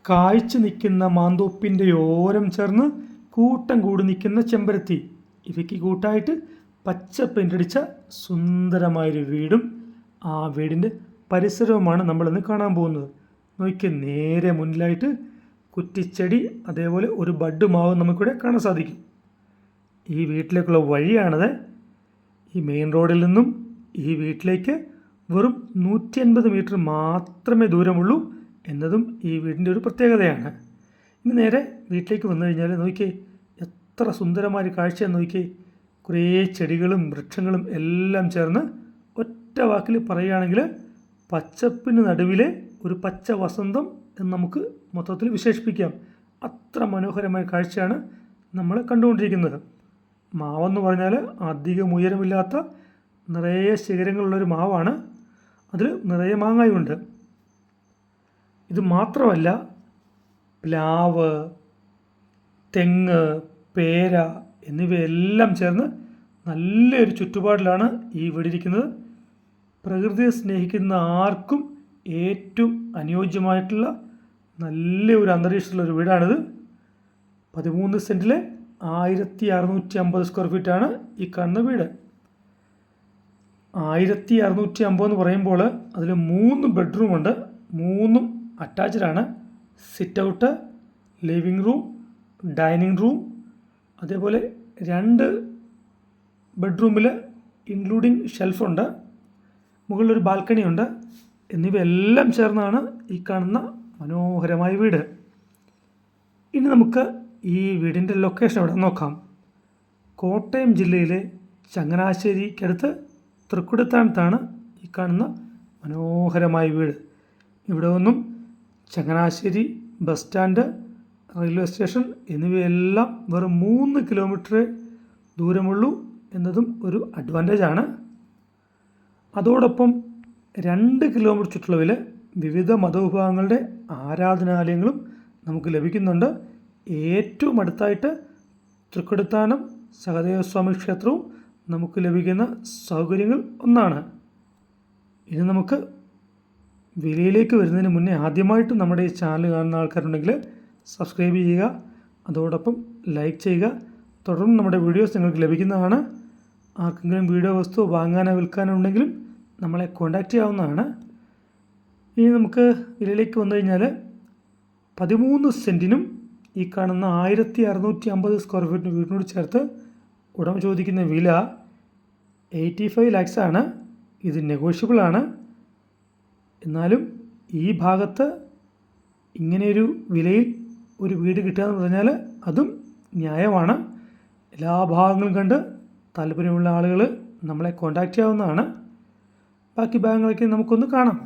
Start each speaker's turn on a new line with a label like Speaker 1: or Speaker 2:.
Speaker 1: കായ്ച്ചു നിൽക്കുന്ന മാന്തോപ്പിൻ്റെ ഓരം ചേർന്ന് കൂട്ടം കൂടി നിൽക്കുന്ന ചെമ്പരത്തി. ഇവയ്ക്ക് കൂട്ടായിട്ട് പച്ച പെയിൻ്റടിച്ച സുന്ദരമായൊരു വീടും ആ വീടിൻ്റെ പരിസരവുമാണ് നമ്മളിന്ന് കാണാൻ പോകുന്നത്. നോക്കിയ നേരെ മുന്നിലായിട്ട് കുറ്റിച്ചെടി, അതേപോലെ ഒരു ബഡ് മാവ് നമുക്കിവിടെ കാണാൻ സാധിക്കും. ഈ വീട്ടിലേക്കുള്ള വഴിയാണത്. ഈ മെയിൻ റോഡിൽ നിന്നും ഈ വീട്ടിലേക്ക് വെറും 150 മീറ്റർ മാത്രമേ ദൂരമുള്ളൂ എന്നതും ഈ വീടിൻ്റെ ഒരു പ്രത്യേകതയാണ്. ഇനി നേരെ വീട്ടിലേക്ക് വന്നു കഴിഞ്ഞാൽ നോക്കിയേ, എത്ര സുന്ദരമായ കാഴ്ചയെന്ന് നോക്കിയേ. കുറേ ചെടികളും വൃക്ഷങ്ങളും എല്ലാം ചേർന്ന് ഒറ്റ വാക്കിൽ പറയുകയാണെങ്കിൽ പച്ചപ്പിന് നടുവിലെ ഒരു പച്ച വസന്തം എന്ന് നമുക്ക് മൊത്തത്തിൽ വിശേഷിപ്പിക്കാം. അത്ര മനോഹരമായ കാഴ്ചയാണ് നമ്മൾ കണ്ടുകൊണ്ടിരിക്കുന്നത്. മാവെന്ന് പറഞ്ഞാൽ അധികം ഉയരമില്ലാത്ത നിറയെ ശിഖരങ്ങളുള്ളൊരു മാവാണ്. അതിൽ നിറയെ മാങ്ങായുണ്ട്. ഇത് മാത്രമല്ല, പ്ലാവ്, തെങ്ങ്, പേര എന്നിവയെല്ലാം ചേർന്ന് നല്ലൊരു ചുറ്റുപാടിലാണ് ഈ വീടിരിക്കുന്നത്. പ്രകൃതിയെ സ്നേഹിക്കുന്ന ആർക്കും ഏറ്റവും അനുയോജ്യമായിട്ടുള്ള നല്ലൊരു അന്തരീക്ഷമുള്ളൊരു വീടാണിത്. 13 സെൻറ്റിലെ 1650 സ്ക്വയർ ഫീറ്റാണ് ഈ കാണുന്ന വീട്. 1650 എന്ന് പറയുമ്പോൾ അതിൽ 3 ബെഡ്റൂമുണ്ട്. 3 അറ്റാച്ച്ഡാണ്. Sit out, living room, dining room, അതേപോലെ 2 ബെഡ്റൂമിൽ ഇൻക്ലൂഡിങ് ഷെൽഫുണ്ട്. മുകളിലൊരു ബാൽക്കണിയുണ്ട്. എന്നിവയെല്ലാം ചേർന്നാണ് ഈ കാണുന്ന മനോഹരമായ വീട്. ഇനി നമുക്ക് ഈ വീടിൻ്റെ ലൊക്കേഷൻ എവിടെ നോക്കാം. കോട്ടയം ജില്ലയിലെ ചങ്ങനാശ്ശേരിക്കടുത്ത് തൃക്കുടത്താനത്താണ് ഈ കാണുന്ന മനോഹരമായ വീട്. ഇവിടെ നിന്നും Changanassery bus stand, railway station എന്നിവയെല്ലാം വെറും 3 കിലോമീറ്റർ ദൂരമുള്ളൂ എന്നതും ഒരു അഡ്വാൻറ്റേജാണ്. അതോടൊപ്പം 2 കിലോമീറ്റർ ചുറ്റളവിൽ വിവിധ മതവിഭാഗങ്ങളുടെ ആരാധനാലയങ്ങളും നമുക്ക് ലഭിക്കുന്നുണ്ട്. ഏറ്റവും അടുത്തായിട്ട് തൃക്കുടത്താനം സഹദേവസ്വാമി ക്ഷേത്രവും നമുക്ക് ലഭിക്കുന്ന സൗകര്യങ്ങൾ ഒന്നാണ്. ഇനി നമുക്ക് വിലയിലേക്ക് വരുന്നതിന് മുന്നേ ആദ്യമായിട്ട് നമ്മുടെ ഈ ചാനൽ കാണുന്ന ആൾക്കാരുണ്ടെങ്കിൽ സബ്സ്ക്രൈബ് ചെയ്യുക, അതോടൊപ്പം ലൈക്ക് ചെയ്യുക. തുടർന്ന് നമ്മുടെ വീഡിയോസ് നിങ്ങൾക്ക് ലഭിക്കുന്നതാണ്. ആർക്കെങ്കിലും വീഡിയോ വസ്തു വാങ്ങാനോ വിൽക്കാനോ ഉണ്ടെങ്കിലും നമ്മളെ കോൺടാക്റ്റ് ചെയ്യാവുന്നതാണ്. ഇനി നമുക്ക് വിലയിലേക്ക് വന്നു കഴിഞ്ഞാൽ 13 സെൻറ്റിനും ഈ കാണുന്ന 1650 സ്ക്വയർ ഫീറ്റിന് വീടിനോട് ചേർത്ത് ഉടമ ചോദിക്കുന്ന വില 85 lakhs ആണ്. ഇത് നെഗോഷ്യബിളാണ്. എന്നാലും ഈ ഭാഗത്ത് ഇങ്ങനെയൊരു വിലയിൽ ഒരു വീട് കിട്ടുക എന്ന് പറഞ്ഞാൽ അതും ന്യായമാണ്. എല്ലാ ഭാഗങ്ങളും കണ്ട് താല്പര്യമുള്ള ആളുകൾ നമ്മളെ കോൺടാക്റ്റ് ചെയ്യാവുന്നതാണ്. ബാക്കി ഭാഗങ്ങളൊക്കെ നമുക്കൊന്ന് കാണാം.